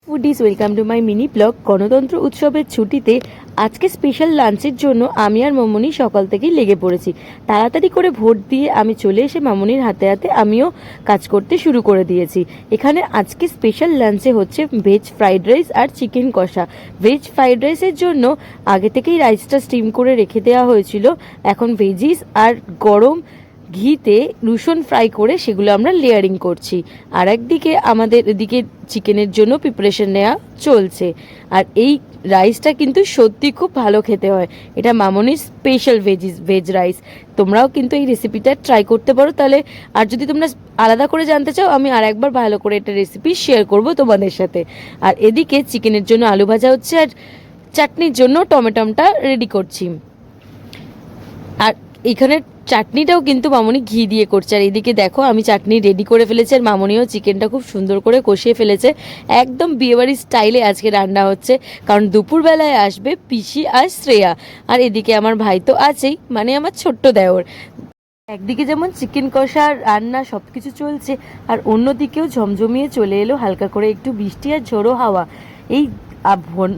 Foodies welcome to my mini blog. গণতন্ত্র উৎসবের ছুটিতে আজকে স্পেশাল লাঞ্চের জন্য আমি আর মামনি সকাল থেকেই লেগে পড়েছি। তাড়াতাড়ি করে ভোট দিয়ে আমি চলে এসে মামনির হাতে হাতে আমিও কাজ করতে শুরু করে দিয়েছি। এখানে আজকে স্পেশাল লাঞ্চে হচ্ছে ভেজ ফ্রাইড রাইস আর চিকেন কষা। ভেজ ফ্রাইড রাইসের জন্য আগে থেকেই রাইসটা স্টিম করে রেখে দেওয়া হয়েছিল। এখন ভেজিস আর গরম ঘিতে রসুন ফ্রাই করে সেগুলো আমরা লেয়ারিং করছি। আর একদিকে আমাদের এদিকে চিকেনের জন্য প্রিপারেশন নেওয়া চলছে। আর এই রাইসটা কিন্তু সত্যি খুব ভালো খেতে হয়। এটা মামনির স্পেশাল ভেজ রাইস। তোমরাও কিন্তু এই রেসিপিটা ট্রাই করতে পারো তাহলে। আর যদি তোমরা আলাদা করে জানতে চাও আমি আর একবার ভালো করে এটা রেসিপি শেয়ার করব তোমাদের সাথে। আর এদিকে চিকেনের জন্য আলু ভাজা হচ্ছে আর চাটনির জন্য টমেটোটা রেডি করছি। আর এখানে চাটনিটাও কিন্তু মামনি ঘি দিয়ে করছে। আর এইদিকে দেখো আমি চাটনি রেডি করে ফেলেছি আর মামনিও চিকেনটা খুব সুন্দর করে কষিয়ে ফেলেছে। একদম বিয়েবাড়ির স্টাইলে আজকে রান্না হচ্ছে, কারণ দুপুরবেলায় আসবে পিসি আর শ্রেয়া। আর এদিকে আমার ভাই তো আছেই, মানে আমার ছোট্ট দেওর। একদিকে যেমন চিকেন কষা রান্না সব কিছু চলছে, আর অন্যদিকেও ঝমঝমিয়ে চলে এলো হালকা করে একটু বৃষ্টি আর ঝোড়ো হাওয়া। এই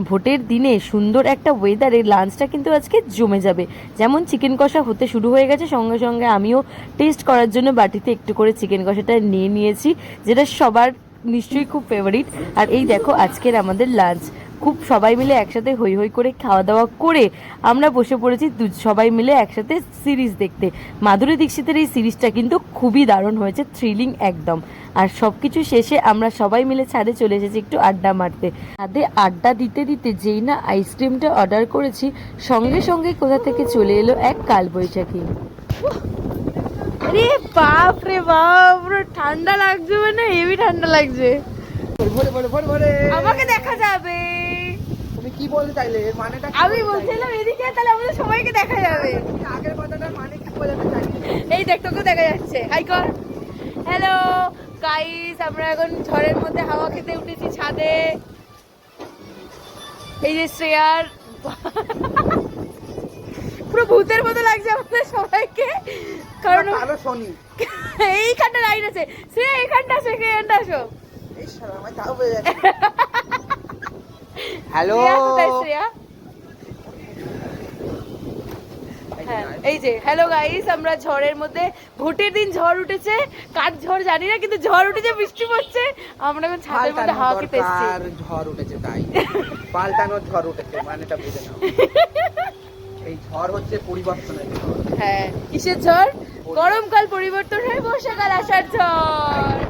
ভোটের দিনে সুন্দর একটা ওয়েদারে লাঞ্চটা কিন্তু আজকে জমে যাবে। যেমন চিকেন কষা হতে শুরু হয়ে গেছে, সঙ্গে সঙ্গে আমিও টেস্ট করার জন্য বাটিতে একটু করে চিকেন কষাটা নিয়ে নিয়েছি, যেটা সবার নিশ্চয়ই খুব ফেভারিট। আর এই দেখো আজকের আমাদের লাঞ্চ। খুব সবাই মিলে একসাথে হই হই করে খাওয়া দাওয়া করে আমরা বসে পড়েছি সবাই মিলে একসাথে সিরিজ দেখতে। মাধুরী দীক্ষিতের এই সিরিজটা কিন্তু খুবই দারুণ হয়েছে, থ্রিলিং একদম। আর সব কিছু শেষে আমরা সবাই মিলে ছাদে চলে এসেছি একটু আড্ডা মারতে। ছাদে আড্ডা দিতে দিতে যেই না আইসক্রিমটা অর্ডার করেছি, সঙ্গে সঙ্গে কোথা থেকে চলে এলো এক কালবৈশাখী। আরে বাপ রে বাপ, ঠান্ডা লাগছে, মানে হেভি ঠান্ডা লাগছে। আমাকে দেখা যাবে। তুমি কি বলতে চাইলে, এর মানেটা কি? আমি বলছিলাম এদিকে, তাহলে আমাদের সবাইকে দেখা যাবে। আগের কথাটার মানে কি বোঝাতে চাইলে? এই দেখ তোকে দেখা যাচ্ছে, হাই কর। হ্যালো গাইস, আমরা এখন ঝড়ের মধ্যে হাওয়া খেতে উঠেছি ছাদে। এই যে শ্রেয়ার পুরো ভূতের মতো লাগছে আমাদের সবাইকে, কারণ ভালো শনি এইখানটা লাইন আছে। শ্রেয়া এইখানটা আসো, এইখানটা আসো। এই শালা আমার তাও বোঝা যাচ্ছে। হ্যালো শ্রেয়া, হ্যাঁ এই যে হ্যালো গাইস, আমরা ঝড়ের মধ্যে, ভোটের দিন ঝড় উঠেছে, কার ঝড় জানি না, কিন্তু ঝড় উঠেছে, বৃষ্টি পড়ছে। আমরা এখন ছাদের মধ্যে হাওয়া খেতে এসেছি। আর ঝড় উঠেছে তাই পাল্টানোর ঝড় উঠেছে, মানেটা বুঝে নাও। এই ঝড় হচ্ছে পরিবর্তনের ঝড়। হ্যাঁ, কিসের ঝড়? গরমকাল পরিবর্তন হয়ে বর্ষাকাল আসার ঝড়।